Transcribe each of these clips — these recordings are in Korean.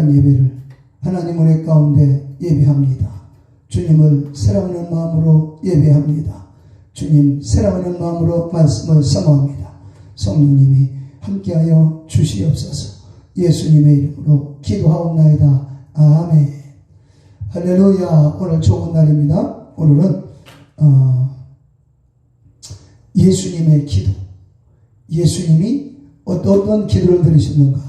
귀한 예배를 하나님 은혜 가운데 예배합니다. 주님을 사랑하는 마음으로 예배합니다. 주님 사랑하는 마음으로 말씀을 사모합니다. 성령님이 함께하여 주시옵소서. 예수님의 이름으로 기도하옵나이다. 아멘. 할렐루야. 오늘 좋은 날입니다. 오늘은 예수님의 기도. 예수님이 어떤 기도를 드리셨는가?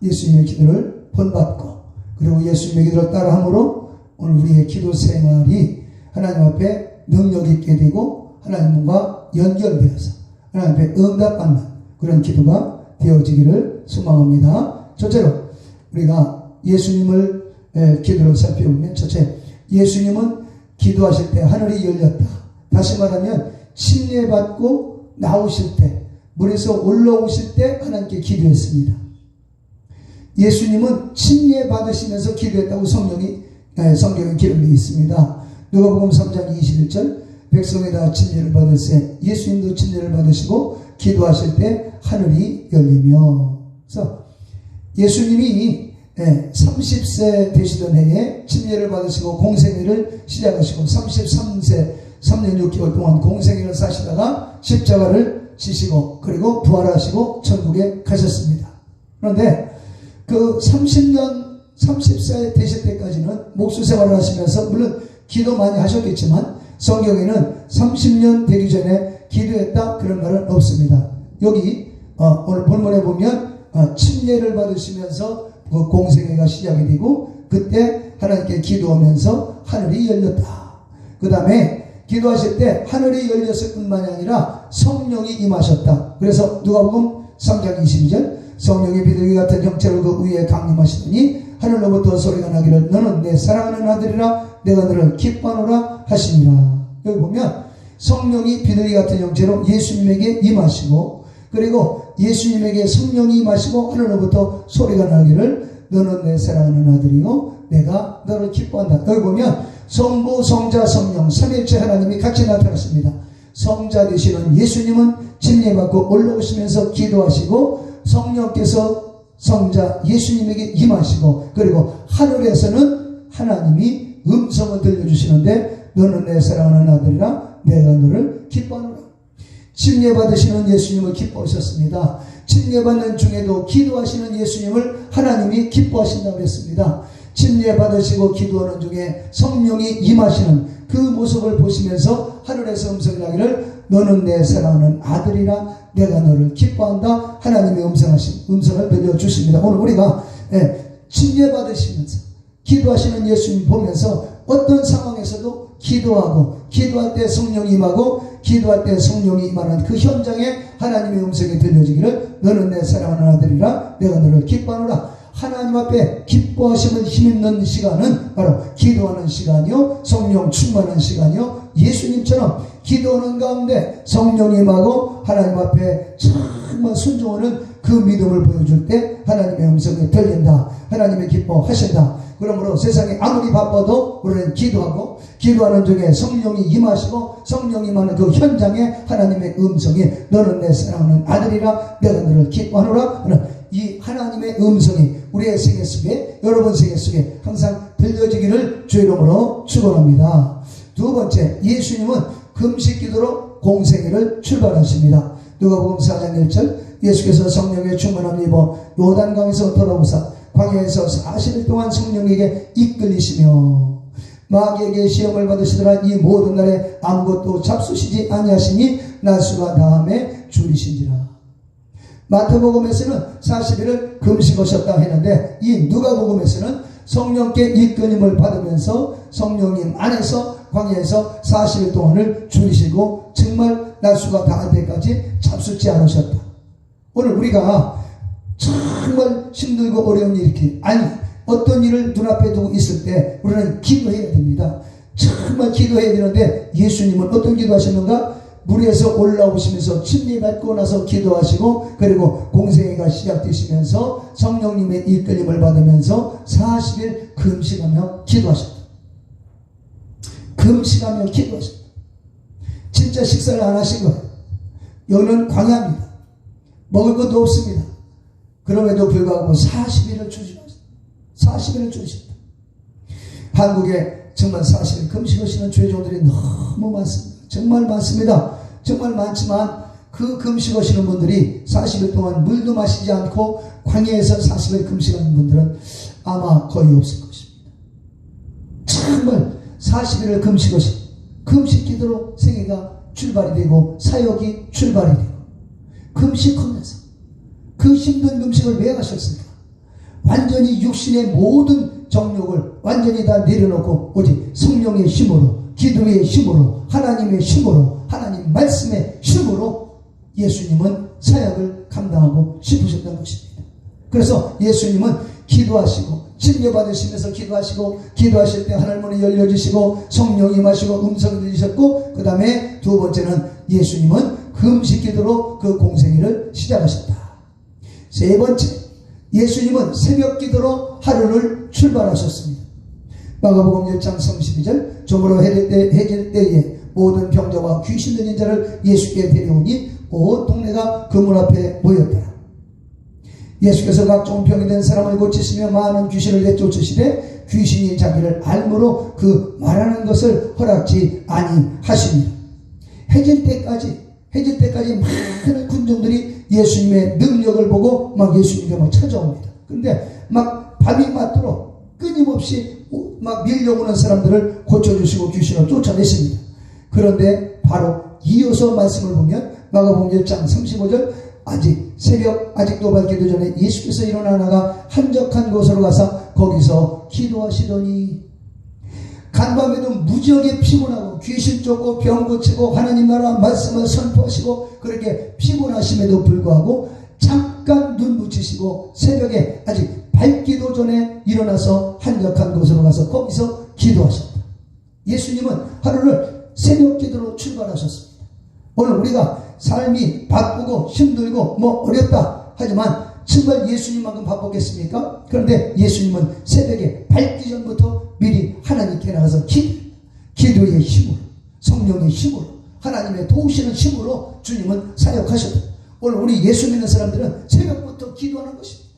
예수님의 기도를 본받고 그리고 예수님의 기도를 따라함으로 오늘 우리의 기도 생활이 하나님 앞에 능력 있게 되고 하나님과 연결되어서 하나님 앞에 응답받는 그런 기도가 되어지기를 소망합니다. 첫째로 우리가 예수님을 기도를 살펴보면 첫째, 예수님은 기도하실 때 하늘이 열렸다. 다시 말하면 침례받고 나오실 때, 물에서 올라오실 때 하나님께 기도했습니다. 예수님은 침례받으시면서 기도했다고 성경에 기록되어 있습니다. 누가복음 3장 21절, 백성이 다 침례를 받으세 예수님도 침례를 받으시고 기도하실 때 하늘이 열리며. 그래서 예수님이 30세 되시던 해에 침례를 받으시고 공생애를 시작하시고 33세 3년 6개월 동안 공생애를 사시다가 십자가를 지시고 그리고 부활하시고 천국에 가셨습니다. 그런데 그 30세 되실 때까지는 목수 생활을 하시면서 물론 기도 많이 하셨겠지만 성경에는 30년 되기 전에 기도했다 그런 말은 없습니다. 여기 오늘 본문에 보면 침례를 받으시면서 그 공생애가 시작이 되고 그때 하나님께 기도하면서 하늘이 열렸다. 그 다음에 기도하실 때 하늘이 열렸을 뿐만이 아니라 성령이 임하셨다. 그래서 누가복음 3장 22절, 성령이 비둘기 같은 형체로 그 위에 강림하시더니 하늘로부터 소리가 나기를 너는 내 사랑하는 아들이라 내가 너를 기뻐하노라 하시니라. 여기 보면 성령이 비둘기 같은 형체로 예수님에게 임하시고 그리고 예수님에게 성령이 임하시고 하늘로부터 소리가 나기를 너는 내 사랑하는 아들이요 내가 너를 기뻐한다. 여기 보면 성부, 성자, 성령 삼위일체 하나님이 같이 나타났습니다. 성자 되시는 예수님은 침례받고 올라오시면서 기도하시고 성령께서 성자 예수님에게 임하시고 그리고 하늘에서는 하나님이 음성을 들려주시는데 너는 내 사랑하는 아들이라 내가 너를 기뻐하노라. 침례받으시는 예수님을 기뻐하셨습니다. 침례받는 중에도 기도하시는 예수님을 하나님이 기뻐하신다고 했습니다. 침례받으시고 기도하는 중에 성령이 임하시는 그 모습을 보시면서 하늘에서 음성이 나기를 너는 내 사랑하는 아들이라 내가 너를 기뻐한다. 하나님의 음성을 들려주십니다. 오늘 우리가 침례받으시면서 기도하시는 예수님 보면서 어떤 상황에서도 기도하고 기도할 때 성령이 임하고 기도할 때 성령이 임하는 그 현장에 하나님의 음성이 들려지기를 너는 내 사랑하는 아들이라 내가 너를 기뻐하노라. 하나님 앞에 기뻐하심을 힘입는 시간은 바로 기도하는 시간이요 성령 충만한 시간이요 예수님처럼 기도하는 가운데 성령이 임하고 하나님 앞에 정말 순종하는 그 믿음을 보여줄 때 하나님의 음성이 들린다. 하나님의 기뻐하신다. 그러므로 세상이 아무리 바빠도 우리는 기도하고 기도하는 중에 성령이 임하시고 성령이 임하는 그 현장에 하나님의 음성이 너는 내 사랑하는 아들이라 내가 너를 기뻐하노라 하는 이 하나님의 음성이 우리의 생애 속에 여러분 생애 속에 항상 들려지기를 주의 이름으로 축원합니다. 두 번째, 예수님은 금식 기도로 공생애를 출발하십니다. 누가복음 4장 1절, 예수께서 성령의 충만함을 입어 요단강에서 돌아오사 광야에서 40일 동안 성령에게 이끌리시며 마귀에게 시험을 받으시더라. 이 모든 날에 아무것도 잡수시지 아니하시니 날수가 다함에 줄이신지라. 마태복음에서는 40일을 금식하셨다 했는데 이 누가복음에서는 성령께 이끌림을 받으면서 성령님 안에서 광야에서 40일 동안을 줄이시고 정말 날수가 다할 때까지 잡수지 않으셨다. 오늘 우리가 정말 힘들고 어려운 일이 어떤 일을 눈앞에 두고 있을 때 우리는 기도해야 됩니다. 정말 기도해야 되는데 예수님은 어떤 기도하셨는가? 물에서 올라오시면서 침례받고 나서 기도하시고 그리고 공생애가 시작되시면서 성령님의 이끌림을 받으면서 40일 금식하며 기도하셨다. 금식하며 기도하셨다. 진짜 식사를 안 하신 거예요. 여기는 광야입니다. 먹을 것도 없습니다. 그럼에도 불구하고 40일을 주시고 40일을 주셨다. 한국에 정말 40일 금식하시는 죄종들이 너무 많습니다. 정말 많습니다. 정말 많지만 그 금식하시는 분들이 40일 동안 물도 마시지 않고 광야에서 40일 금식하는 분들은 아마 거의 없을 것입니다. 정말 40일을 금식하신 금식 기도로 생애가 출발이 되고 사역이 출발이 되고 금식하면서 그 힘든 금식을 왜 하셨을까? 완전히 육신의 모든 정욕을 완전히 다 내려놓고 오직 성령의 힘으로, 기도의 힘으로, 하나님의 힘으로, 하나님 말씀의 힘으로 예수님은 사역을 감당하고 싶으셨던 것입니다. 그래서 예수님은 기도하시고 침례받으시면서 기도하실 때 하늘문이 열려주시고 성령이 임하시고 음성이 들리셨고, 그 다음에 두 번째는 예수님은 금식 기도로 그 공생애를 시작하셨다. 세 번째, 예수님은 새벽 기도로 하루를 출발하셨습니다. 마가복음 1장 32절, 저물어 해질 때에 모든 병자와 귀신 들린 자를 예수께 데려오니 온 동네가 그 문 앞에 모였더라. 예수께서 각종 병이 된 사람을 고치시며 많은 귀신을 내쫓으시되 귀신이 자기를 알므로 그 말하는 것을 허락지 아니하시니라. 해질 때까지 많은 군중들이 예수님의 능력을 보고 막 예수님께 막 찾아옵니다. 그런데 막 밤이 맞도록 끊임없이 막 밀려오는 사람들을 고쳐주시고 귀신을 쫓아내십니다. 그런데 바로 이어서 말씀을 보면 마가복음 1장 35절, 아직도 밝기도 전에 예수께서 일어나다가 한적한 곳으로 가서 거기서 기도하시더니, 간밤에도 무지하게 피곤하고 귀신 쫓고 병 고치고 하나님 나라 말씀을 선포하시고 그렇게 피곤하심에도 불구하고 잠깐 눈 붙이시고 새벽에 아직 밝기도 전에 일어나서 한적한 곳으로 가서 거기서 기도하셨다. 예수님은 하루를 새벽 기도로 출발하셨습니다. 오늘 우리가 삶이 바쁘고 힘들고 어렵다 하지만 정말 예수님만큼 바쁘겠습니까? 그런데 예수님은 새벽에 밝기 전부터 미리 하나님께 나가서 기도의 힘으로, 성령의 힘으로, 하나님의 도우시는 힘으로 주님은 사역하셨다. 오늘 우리 예수 믿는 사람들은 새벽부터 기도하는 것입니다.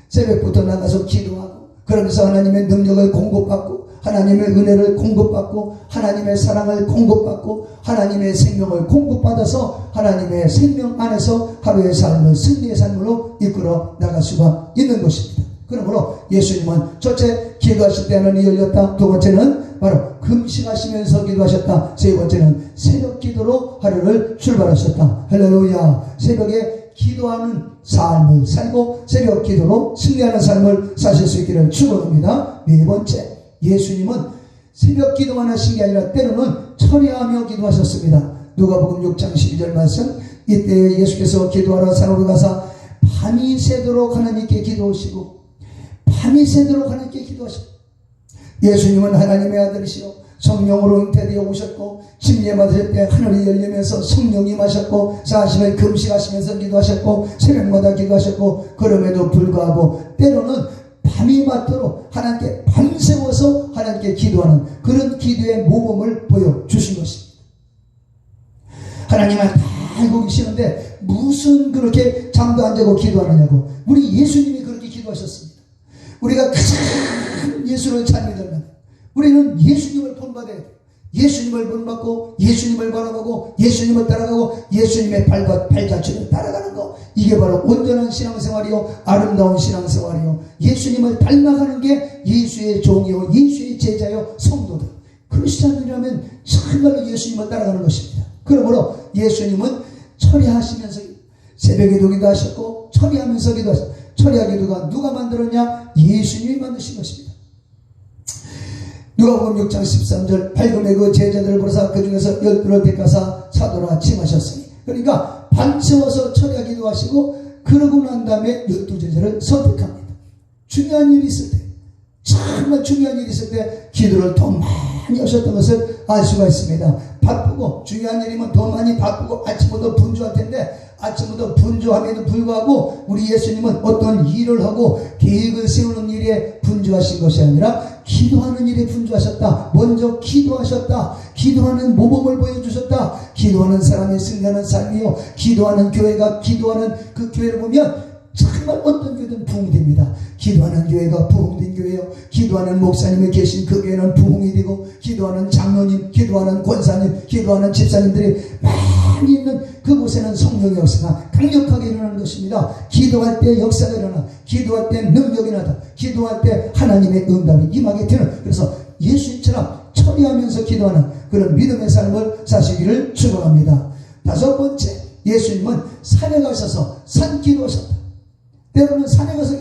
새벽부터 나가서 기도하고, 그러면서 하나님의 능력을 공급받고, 하나님의 은혜를 공급받고, 하나님의 사랑을 공급받고, 하나님의 생명을 공급받아서 하나님의 생명 안에서 하루의 삶을 승리의 삶으로 이끌어 나갈 수가 있는 것입니다. 그러므로 예수님은 첫째, 기도하실 때 하늘이 열렸다. 두 번째는 바로 금식하시면서 기도하셨다. 세 번째는 새벽 기도로 하루를 출발하셨다. 할렐루야. 새벽에 기도하는 삶을 살고 새벽 기도로 승리하는 삶을 사실 수 있기를 축원합니다. 네 번째, 예수님은 새벽 기도만 하신 게 아니라 때로는 철야하며 기도하셨습니다. 누가복음 6장 12절 말씀, 이때 예수께서 기도하러 산으로 가사 밤이 새도록 하나님께 기도하시고 예수님은 하나님의 아들이시오 성령으로 잉태되어 오셨고 침례 받으실 때 하늘이 열리면서 성령이 임하셨고 40일 금식하시면서 기도하셨고 새벽마다 기도하셨고, 그럼에도 불구하고 때로는 밤이 맞도록 하나님께 밤새워서 하나님께 기도하는 그런 기도의 모범을 보여주신 것입니다. 하나님은 다 알고 계시는데 무슨 그렇게 잠도 안 자고 기도하느냐고. 우리 예수님이 그렇게 기도하셨습니다. 우리가 가장 예수를 잘 믿으면 우리는 예수님을 본받아야 돼요. 예수님을 본받고 예수님을 바라보고 예수님을 따라가고 예수님의 발자취를 따라가는 거, 이게 바로 온전한 신앙생활이요 아름다운 신앙생활이요 예수님을 닮아가는 게 예수의 종이요 예수의 제자요 성도들. 크리스찬이라면 정말로 예수님을 따라가는 것입니다. 그러므로 예수님은 철야하시면서 새벽에도 기도하셨고 철야하면서 기도하셨고, 철야 기도가 누가 만들었냐? 예수님이 만드신 것입니다. 누가복음 6장 13절, 밝음의 그 제자들을 부르사 그 중에서 12를 택하사 사도라 칭하셨으니, 그러니까 밤새워서 철야 기도하시고 그러고 난 다음에 12제자를 선택합니다. 중요한 일이 있을 때, 정말 중요한 일이 있을 때 기도를 더 많이 하셨던 것을 알 수가 있습니다. 바쁘고 중요한 일이면 더 많이 바쁘고 아침부터 분주할 텐데, 아침부터 분주함에도 불구하고 우리 예수님은 어떤 일을 하고 계획을 세우는 일에 분주하신 것이 아니라 기도하는 일에 분주하셨다. 먼저 기도하셨다. 기도하는 모범을 보여주셨다. 기도하는 사람이 승리하는 삶이요, 기도하는 교회가 기도하는 그 교회를 보면 정말 어떤 교회든 부흥됩니다. 기도하는 교회가 부흥된 교회요. 기도하는 목사님이 계신 그 교회는 부흥이 되고, 기도하는 장로님, 기도하는 권사님, 기도하는 집사님들이 많이 있는 그곳에는 성령의 역사가 강력하게 일어나는 것입니다. 기도할 때 역사가 일어나, 기도할 때 능력이 나다, 기도할 때 하나님의 응답이 임하게 되는, 그래서 예수님처럼 처리하면서 기도하는 그런 믿음의 삶을 사시기를 축원합니다. 다섯 번째, 예수님은 산에 가셔서 산기도하셨다. 때로는 산에 가서,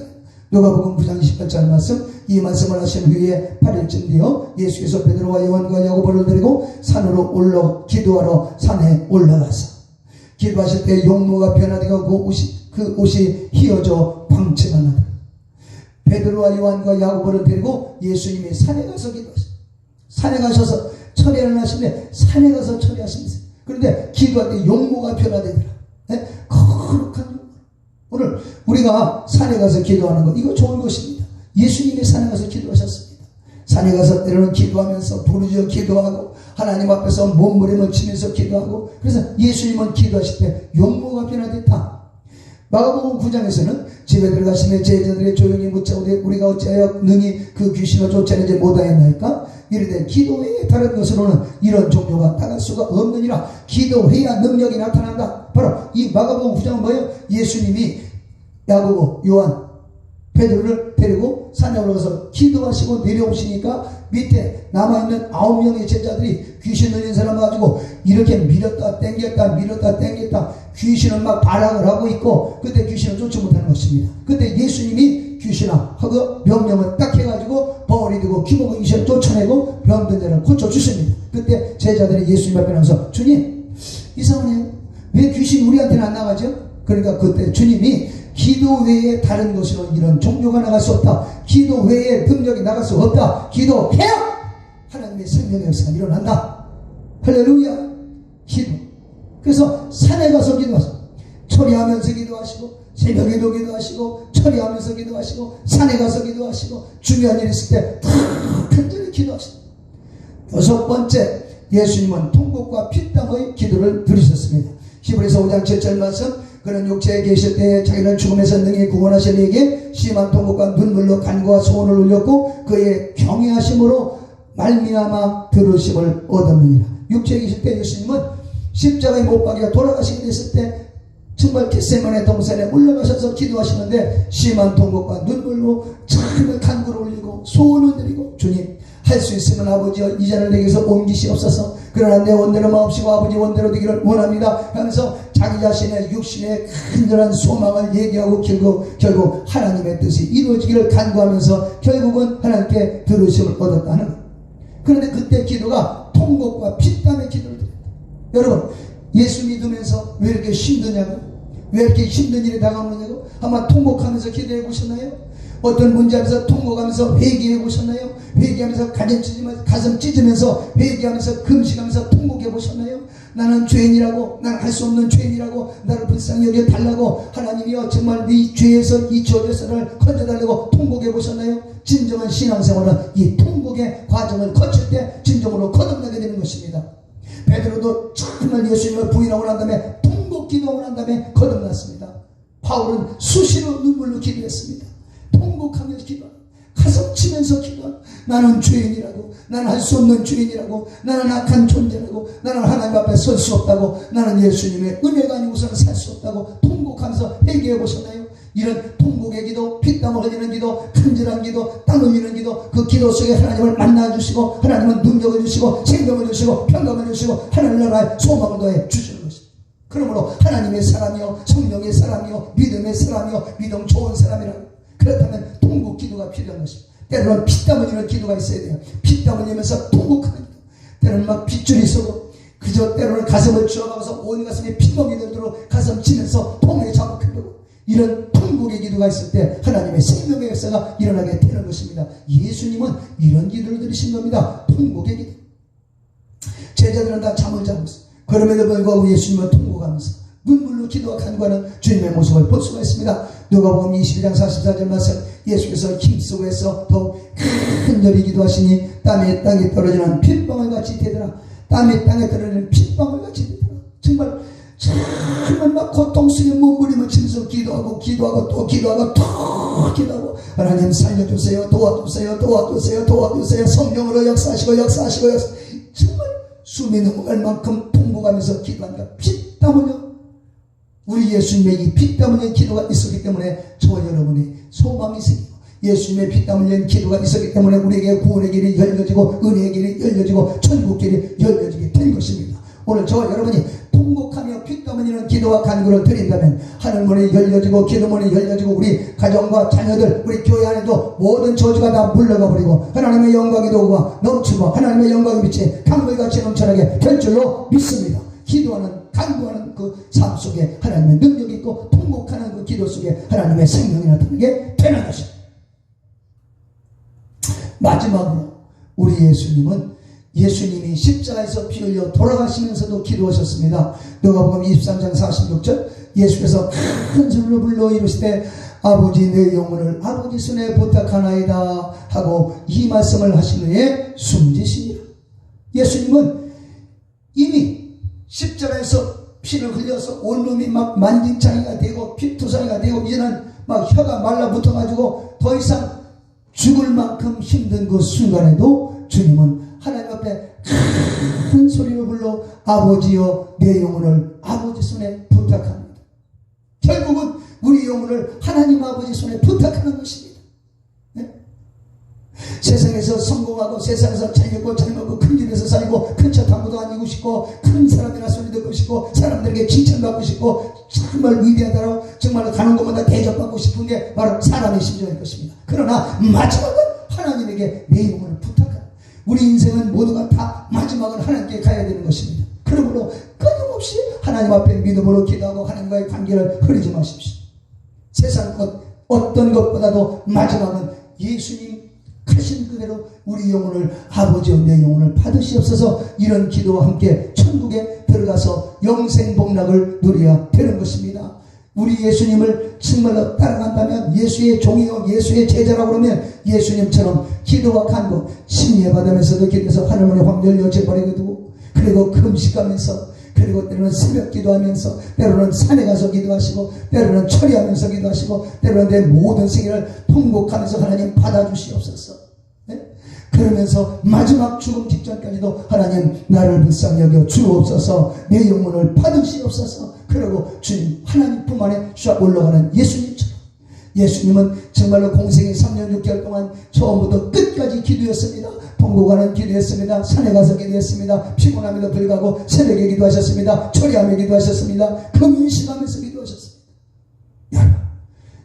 누가복음 9장 28절 말씀, 이 말씀을 하신 후에 8일쯤 되어 예수께서 베드로와 요한과 야고보를 데리고 산으로 기도하러 산에 올라가서 기도하실 때 용모가 변화되고 그 옷이 휘어져 광채가 나더라. 베드로와 요한과 야고보를 데리고 예수님이 산에 가서 기도하셨다. 산에 가셔서 처리를 하시는데, 산에 가서 처리하시면서, 그런데 기도할 때 용모가 변화되더라. 네? 거룩한 용모. 오늘 우리가 산에 가서 기도하는 것, 이거 좋은 것입니다. 예수님이 산에 가서 기도하셨습니다. 산에 가서 때로는 기도하면서 부르짖어 기도하고, 하나님 앞에서 몸부림을 치면서 기도하고, 그래서 예수님은 기도하실 때 용모가 변화됐다. 마가복음 9장에서는 집에 들어가시며 제자들이 조용히 묻자오되 우리가 어찌하여 능히 그 귀신을 쫓아내지 못하였나이까? 이르되 기도회에 다른 것으로는 이런 종교가 나갈 수가 없느니라. 기도해야 능력이 나타난다. 바로 이 마가복음 9장은 뭐예요? 예수님이 야고보, 요한, 베드로를 데리고 산에 올라가서 기도하시고 내려오시니까 밑에 남아있는 9명의 제자들이 귀신 들린 사람 가지고 이렇게 밀었다 땡겼다 귀신은 막 발악을 하고 있고, 그때 귀신을 쫓지 못하는 것입니다. 그때 예수님이 귀신아 하고 명령을 딱 해가지고 벌이 되고 기복은 귀신을 쫓아내고 병든 자를 고쳐주십니다. 그때 제자들이 예수님 앞에 나와서 주님, 이상하네요. 왜 귀신이 우리한테는 안 나가죠? 그러니까 그때 주님이 기도 외에 다른 것으로 이런 종교가 나갈 수 없다. 기도 외에 능력이 나갈 수 없다. 기도해야 하나님의 생명의 역사가 일어난다. 할렐루야. 기도. 그래서 산에 가서 기도하시고, 처리하면서 기도하시고, 새벽에도 기도하시고, 처리하면서 기도하시고, 산에 가서 기도하시고, 중요한 일 있을 때 다 간절히 기도하시고. 여섯 번째, 예수님은 통곡과 피땀의 기도를 드리셨습니다. 히브리서 5장 7절 말씀, 그는 육체에 계실 때 자기를 죽음에서 능히 구원하신 이에게 심한 통곡과 눈물로 간구와 소원을 울렸고 그의 경외하심으로 말미암아 들으심을 얻었느니라. 육체에 계실 때 예수님은 십자가에 못 박혀 돌아가시게 됐을 때 정말 겟세마네 동산에 올라가셔서 기도하시는데 심한 통곡과 눈물로 참을 간구를 올리고 소원을 드리고, 주님, 할 수 있으면 아버지여 이 잔을 내게서 옮기시옵소서. 그러나 내 원대로 마옵시고 아버지 원대로 되기를 원합니다 하면서 자기 자신의 육신의 간절한 소망을 얘기하고 결국 하나님의 뜻이 이루어지기를 간구하면서 결국은 하나님께 들으심을 얻었다는 것. 그런데 그때 기도가 통곡과 피땀의 기도를 드립니다. 여러분, 예수 믿으면서 왜 이렇게 힘드냐고, 왜 이렇게 힘든 일이 당하느냐고 아마 통곡하면서 기도해 보셨나요? 어떤 문제 앞에서 통곡하면서 회개해 보셨나요? 회개하면서 가슴 찢으면서 회개하면서 금식하면서 통곡해 보셨나요? 나는 죄인이라고, 나는 할 수 없는 죄인이라고, 나를 불쌍히 여겨 달라고, 하나님이여 정말 네 죄에서 이 저주에서 나를 건져달라고 통곡해 보셨나요? 진정한 신앙생활은 이 통곡의 과정을 거칠 때 진정으로 거듭나게 되는 것입니다. 베드로도 정말 예수님을 부인하고 난 다음에 통곡 기도하고 난 다음에 거듭났습니다. 바울은 수시로 눈물로 기도했습니다. 통곡하면서 기도하고 가슴 치면서 기도하고, 나는 죄인이라고, 나는 할 수 없는 죄인이라고, 나는 악한 존재라고, 나는 하나님 앞에 설 수 없다고, 나는 예수님의 은혜가 아니고서는 살 수 없다고 통곡하면서 회개해 보셨나요? 이런 통곡의 기도, 피땀을 흘리는 기도, 간절한 기도, 땀 흘리는 기도, 그 기도 속에 하나님을 만나주시고 하나님은 능력을 주시고 생명을 주시고 평강을 주시고 하늘나라의 소망을 더해 주시는 것입니다. 그러므로 하나님의 사람이요, 성령의 사람이요, 믿음의 사람이요, 믿음 좋은 사람이라고. 그렇다면 통곡 기도가 필요한 것입니다. 때로는 피땀 흘리는 기도가 있어야 돼요. 피땀 흘리면서 통곡하는 기도. 때로는 막 핏줄이 쏘고 그저 때로는 가슴을 쥐어가면서 온 가슴에 피멍이 들도록 가슴 치면서 통에 자극하고, 이런 통곡의 기도가 있을 때 하나님의 생명의 역사가 일어나게 되는 것입니다. 예수님은 이런 기도를 드리신 겁니다. 통곡의 기도. 제자들은 다 잠을 자고 있어요. 그럼에도 불구하고 예수님은 통곡하면서 눈물로 기도와 간구하는 주님의 모습을 볼 수가 있습니다. 누가복음 22장 44절 말씀, 예수께서 힘쓰고 해서 더욱 간절히 기도하시니 땀이 땅에 떨어지는 핏방울 같이 되더라. 땀이 땅에 떨어지는 핏방울 같이 되더라. 정말 정말 막 고통 속에 몸부림치면서 기도하고 또 기도하고 하나님 살려주세요, 도와주세요, 성령으로 역사하시고 정말 숨이 넘어갈 만큼 통곡하면서 기도하니까 피땀 흘려 우리 예수님의 이 피땀 흘린 기도가 있었기 때문에 저와 여러분이 소망이 생기고 예수님의 피땀 흘린 기도가 있었기 때문에 우리에게 구원의 길이 열려지고 은혜의 길이 열려지고 천국 길이 열려지게 된 것입니다. 오늘 저와 여러분이 통곡하며 피땀 흘리는 기도와 간구를 드린다면 하늘문이 열려지고 기도문이 열려지고 우리 가정과 자녀들 우리 교회 안에도 모든 저주가 다 물러가 버리고 하나님의 영광의 도구가 넘치고 하나님의 영광의 빛이 강물같이 넘쳐나게 될 줄로 믿습니다. 기도하는 간구하는 그 삶 속에 하나님의 능력이 있고 통곡하는 그 기도 속에 하나님의 생명이 나타나게 되는 것입니다. 마지막으로 우리 예수님이 십자가에서 피 흘려 돌아가시면서도 기도하셨습니다. 누가복음 23장 46절 예수께서 큰 소리로 불러 이르시되 아버지 내 영혼을 아버지 손에 부탁하나이다 하고 이 말씀을 하신 후에 숨지시니라. 예수님은 이미 십자가에서 피를 흘려서 온몸이 막 만진창이가 되고 피투성이가 되고 이제는 막 혀가 말라붙어가지고 더 이상 죽을 만큼 힘든 그 순간에도 주님은 하나님 앞에 큰 소리로 불러 아버지여 내 영혼을 아버지 손에 부탁합니다. 결국은 우리 영혼을 하나님 아버지 손에 부탁하는 것입니다. 네? 세상에서 성공하고 세상에서 잘 먹고 큰 집에서 살고 큰 차 타고도 다니고 싶고 큰 사람이나 소리 듣고 싶고 사람들에게 칭찬받고 싶고 정말 위대하다고 정말 가는 곳마다 대접받고 싶은 게 바로 사람의 심정일 것입니다. 그러나 마지막은 하나님에게 내 영혼을 부탁합니다. 우리 인생은 모두가 다 마지막은 하나님께 가야 되는 것입니다. 그러므로 끊임없이 하나님 앞에 믿음으로 기도하고 하나님과의 관계를 흐리지 마십시오. 세상 어떤 것보다도 마지막은 예수님 가신 그대로 우리 영혼을 아버지여 내 영혼을 받으시옵소서 이런 기도와 함께 천국에 들어가서 영생 복락을 누려야 되는 것입니다. 우리 예수님을 정말로 따라간다면 예수의 종이요 예수의 제자라고 그러면 예수님처럼 기도와 간구 심리에 받으면서도 기도해서 하늘문에 확 열려져 버리고 그리고 금식하면서 그리고 때로는 새벽 기도하면서 때로는 산에 가서 기도하시고 때로는 처리하면서 기도하시고 때로는 내 모든 생애를 통곡하면서 하나님 받아주시옵소서. 네? 그러면서 마지막 죽음 직전까지도 하나님 나를 불쌍히 여겨 주옵소서 내 영혼을 받으시옵소서. 그리고 주님 하나님 품 안에 쫙 올라가는 예수님처럼 예수님은 정말로 공생의 3년 6개월 동안 처음부터 끝까지 기도했습니다. 통곡하는 기도했습니다. 산에 가서 기도했습니다. 피곤함에도 불구하고 새벽에 기도하셨습니다. 처리하며 기도하셨습니다. 금식하면서 기도하셨습니다. 여러분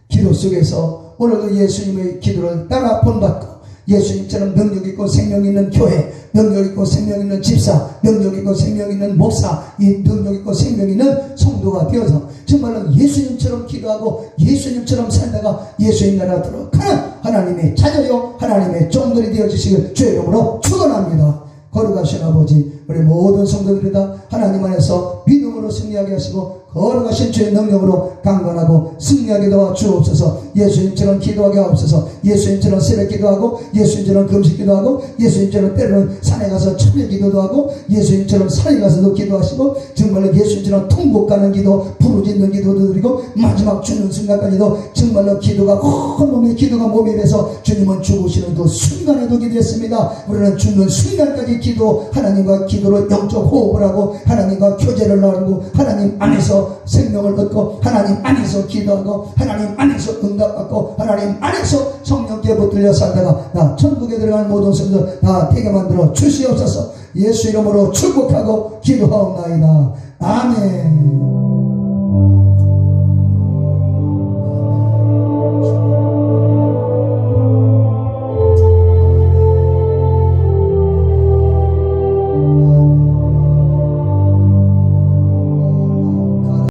기도 속에서 오늘도 예수님의 기도를 따라 본받고 예수님처럼 능력 있고 생명 있는 교회, 능력 있고 생명 있는 집사, 능력 있고 생명 있는 목사, 이 능력 있고 생명 있는 성도가 되어서 정말로 예수님처럼 기도하고 예수님처럼 살다가 예수님 나라 들어가는 하나님의 자녀요 하나님의 종들이 되어주시길 주의 이름으로 축원합니다. 거룩하신 아버지 우리 모든 성도들이 다 하나님 안에서 믿음으로 승리하게 하시고 거룩하신 주의 능력으로 강건하고 승리하게 도와 주옵소서. 예수님처럼 기도하게 하옵소서. 예수님처럼 새벽 기도하고 예수님처럼 금식 기도하고 예수님처럼 때로는 산에 가서 철야 기도도 하고 예수님처럼 산에 가서도 기도하시고 정말로 예수님처럼 통곡하는 기도 부르짖는 기도도 드리고 마지막 죽는 순간까지도 정말로 기도가 온몸에 기도가 몸에 배서 주님은 죽으시는 그 순간에도 기도했습니다. 우리는 죽는 순간까지 기도 하나님과 기도로 영적 호흡을 하고 하나님과 교제를 나누고 하나님 안에서 생명을 얻고 하나님 안에서 기도하고 하나님 안에서 응답받고 하나님 안에서 성령께 붙들려 살다가 나 천국에 들어가는 모든 성도들 다 되게 만들어 주시옵소서. 예수 이름으로 축복하고 기도하옵나이다. 아멘.